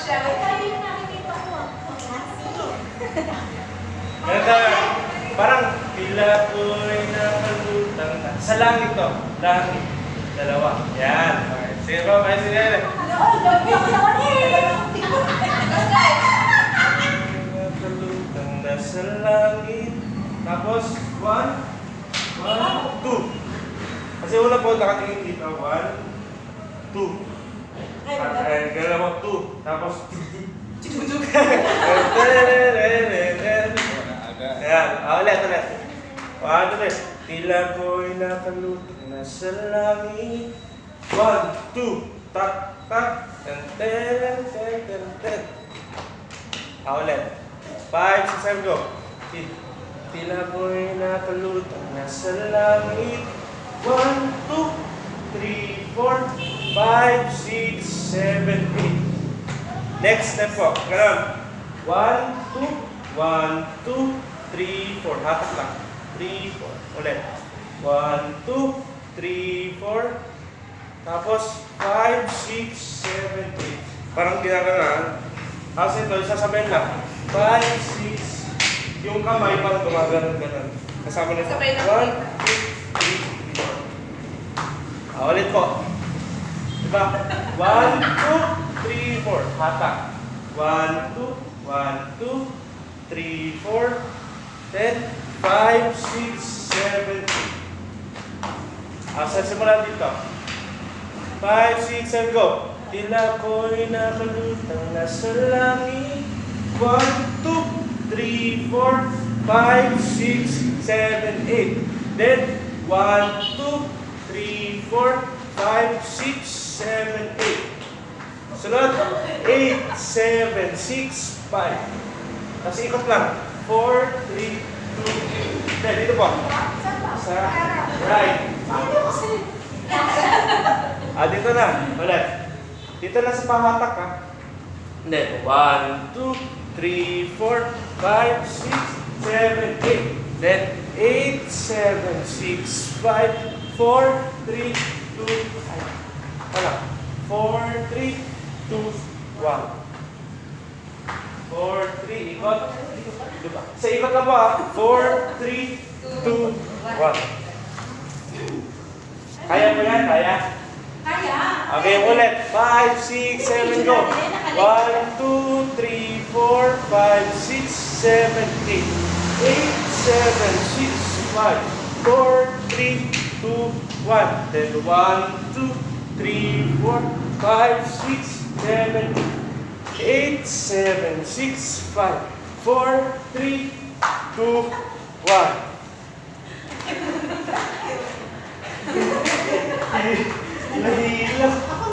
siya. Ay, yung nakikita ko. Ganda. Parang tila ko'y nakalutang na. Sa langit to. Langit. Dalawa. Yan. Okay. Sige ba? May sige. Nakalutang na sa langit. Tapos, 1, 2. Kasi una po nakatingin dito. 1, 2. Ay, gala mo 2. Tapos, ayan, ulit. 1, 2, 3. Tila ko'y nakalutang na sa langit. 1, 2, tak, tak. Ten. Ulit. 5, 6, 7, go. Tila ko'y nakalutang na sa langit. 1, 2, 3, 4, 5, 6, 7, 8. Next step po. Ganon. 1, 2, 1, 2, 3, 4. Hatak lang. 3, 4. Ulit. 1, 2, 3, 4. Tapos 5, 6, 7, 8. Parang ginaganan. Kasi ito, isasabayin lang. 5, 6. Yung kamay parang gumaganon-ganon. Kasama nito. 1, 2, 3, 4. Ulit po. Diba? 1, 2, 3, 4. Hatak. 1, 2, 1, 2, 3, 4, 10, 5, 6, 7, 8. Sa simula dito. 5, 6, 7, go. Tila ko'y nakalutang na sa langit. 1, 2, 3, 4, 5, 6, 7, 8. Then, 1, 2, 3, 4, 5, 6, 7, 8. Sunod, 8, 7, 6, 5. Tapos ikot lang. 4, 3, 2, 8. Then, dito po. Sa right. Dito na. Ulit. Dito na sa pahatak, ha. Then, 1, 2, 3, 4, 5, 6, 7, 8. Then, 8, 7, 6, 5, 4, 3, 2, 5. Wala. 4, 3, 2, 1. 4, 3, ikot. Diba? Sa ikot lang po, ha. 4, 3, 2, 1. Kaya mo yan? Kaya? Kaya. Okay, ulit. 5, 6, 7, go. 1, 2, 3, 4, 5, 6, 7, 8. 8, 7, 6, 5, 4, 3, 2, 1. Then 1, 2, 3, 4, 5, 6, 7, 8, 7, 6, 5, 4, 3, 2, 1. Nahihila.